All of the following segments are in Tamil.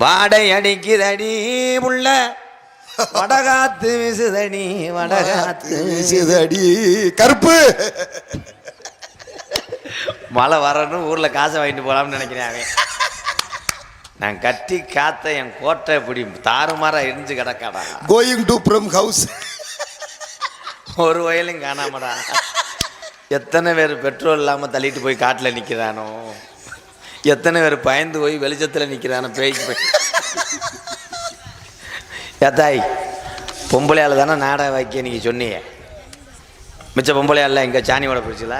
வாடை அடிக்குதடி உள்ள வடகாத்து வீசுதடி வடகாத்து வீசுதடி கருப்பு. மழை வரணும் ஊர்ல காசை வாங்கிட்டு போலாம்னு நினைக்கிறேன் அவன். நான் கட்டி காத்த என் கோட்டை இப்படி தாறுமாறா இடிஞ்சு கிடக்காடா. Going to from house. ஒரு வயலும் காணாமடா. எத்தனை பேர் பெட்ரோல் இல்லாம தள்ளிட்டு போய் காட்டில் நிக்கிறானோ, எத்தனை பேர் பயந்து போய் வெளிச்சத்தில் நிக்கிறானோ பேய்க்கு போய். ஏத்தாய் பொம்பளையால் தானே நாடக வாக்கிய நீங்க சொன்னீங்க. மிச்ச பொம்பளையால் இங்க சாணியோட போயிடுச்சுல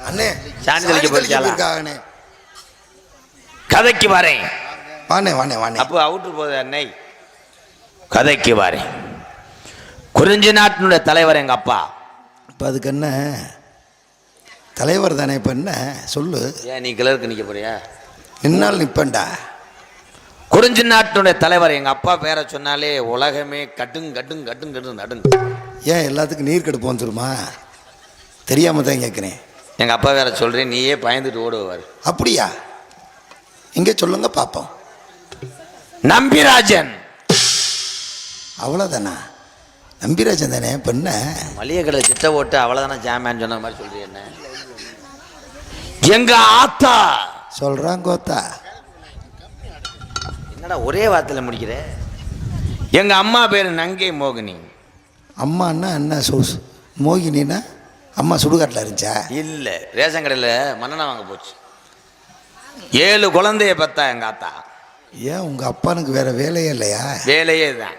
அண்ணே, சாணி தெளிக்க போயிடுச்சாலே. கதைக்கு வரேன். வானே வானே வானே. அப்போ அவுட்டு போகுது அன்னை. கதைக்கு வரேன். குறிஞ்சி நாட்டினுடைய தலைவர் எங்க அப்பா. இப்போ அதுக்கு என்ன தலைவர் தானே? இப்போ என்ன சொல்லு. ஏன் நீ கிளருக்கு நிற்க போறியா? என்னால் நிற்பேன்டா. குறிஞ்சி நாட்டினுடைய தலைவர் எங்க அப்பா பேரை சொன்னாலே உலகமே கட்டுங் கட்டுங் கட்டுங் கட்டு நடுங்க. ஏன் எல்லாத்துக்கும் நீர் கடுப்பு வந்துருமா? தெரியாம தான் கேட்குறேன். எங்க அப்பா வேற சொல்றேன், நீயே பயந்துட்டு ஓடுவார். அப்படியா? இங்கே சொல்லுங்க பார்ப்போம். நம்பிராஜன். அவ்வளோதானா? நம்பிராஜன் தானே? பெண்ண மளிகை கடை சிட்ட ஓட்டு அவ்வளோதானே ஜாமேன்னு சொன்ன மாதிரி சொல்றீங்க. என்ன எங்க ஆத்தா சொல்றான் கோத்தா. என்னடா ஒரே வார்த்தையில் முடிக்கிற? எங்க அம்மா பேரு நங்கை மோகினி. அம்மான்னா என்ன? மோகினா அம்மா சுடுகாட்டில் இருந்துச்சா? இல்லை, ரேஷன் கடையில் மண்ணெண்ணெய் வாங்க போச்சு. 7 குழந்தைய பத்தா எங்க ஆத்தா. ஏன் உங்கள் அப்பானுக்கு வேற வேலையே இல்லையா? வேலையே தான்.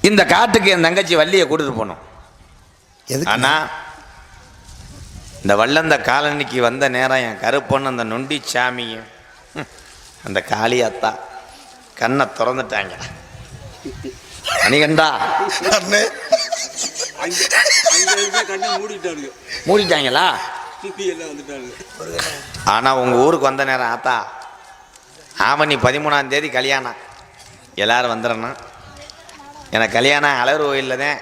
இந்த காட்டுக்கு என் தங்கச்சி வள்ளியை கூட்டிட்டு போனோம். எதுக்கு? ஆனா இந்த வள்ளந்த காலனிக்கு வந்த நேரம் என் கருப்பொண்ணு அந்த நொண்டி சாமியும் அந்த காளியாத்தா கண்ணை திறந்துட்டாங்க. மணிகண்டா மூடிட்டாங்களா? ஆனா உங்க ஊருக்கு வந்த நேரம் ஆத்தா ஆவணி 13ஆம் தேதி கல்யாணம், எல்லாரும் வந்துடணும். எனக்கு கல்யாணம் அழகு கோயிலில் தான்.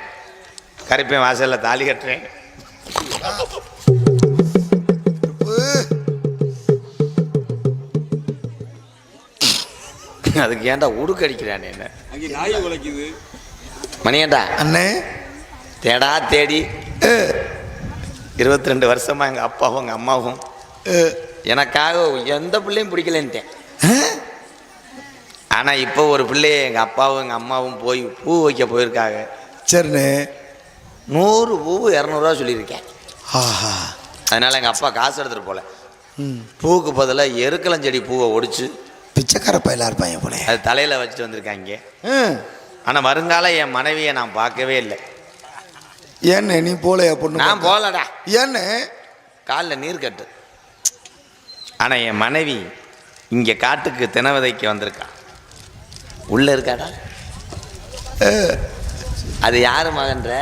கருப்பேன் வாசலில் தாலி கட்டுறேன். அதுக்கு ஏன்டா உடுக்கு அடிக்கிறானே என்ன? மணியண்டா அண்ணே, தேடா தேடி 22 வருஷமா எங்க அப்பாவும் எங்க அம்மாவும் எனக்காக எந்த பிள்ளையும் பிடிக்கலன்ட்டேன். ஆனா இப்போ ஒரு பிள்ளைய எங்க அப்பாவும் எங்க அம்மாவும் போய் பூ வைக்க போயிருக்காங்க. சரிண்ணே. 100 பூவு 200 ரூபா சொல்லியிருக்கேன். ஆஹா. அதனால எங்க அப்பா காசு எடுத்துட்டு போல. பூவுக்கு பதிலாக எருக்கலஞ்செடி பூவை ஒடிச்சு பிச்சைக்கார பயிலா இருப்பாங்க போல, அது தலையில வச்சுட்டு வந்திருக்காங்க. ஆனா வருங்கால என் மனைவியை நான் பார்க்கவே இல்லை. ஏன்னு நீ போலையா பொண்ணு? நான் போலடா. ஏன்னு? காலில் நீர் கட்டு. ஆனா என் மனைவி இங்க காட்டுக்கு தினவதைக்கு வந்திருக்கா. உள்ள இருக்காடா. அது யாரு மகன்ற?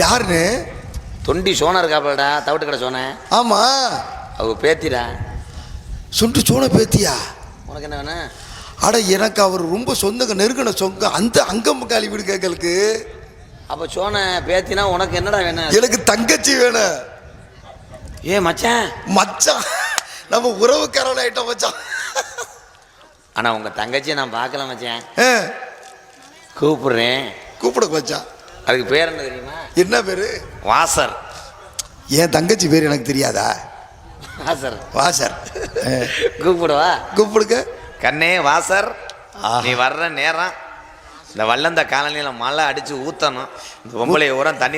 யாருன்னு? தொண்டி சோனா இருக்காப்படா, தவிட்டு கடை சோன. ஆமா, அவ பேத்திடா. சுண்டு சோன பேத்தியா? உனக்கு என்ன வேணும்? அட, எனக்கு அவர் ரொம்ப சொந்தங்க, நெருங்கின சொங்க. அந்த அங்கம் காலி வீடு கேட்கலுக்கு. அப்ப சோன பேத்தினா உனக்கு என்னடா வேணும்? எனக்கு தங்கச்சி வேணும். ஏ மச்சான். மச்சான் நம்ம உறவுக்காரன் ஆயிட்டோம் மச்சான். ஆனா உங்க தங்கச்சியை நான் பார்க்கல மச்சான். கூப்பிடுறேன். கூப்பிட மச்சான். அதுக்கு பேர் என்ன தெரியுமா? என்ன பேரு? வாசர். என் தங்கச்சி பேர் எனக்கு தெரியாதா? வாசர். வாசர். கூப்பிடுவா? கூப்பிடுங்க. கண்ணே வாசர், நீ வர்ற நேரம் இந்த வள்ளந்த காலனியில் மழை அடிச்சு ஊத்தணும். இந்த பொம்பளை உரம் தண்ணி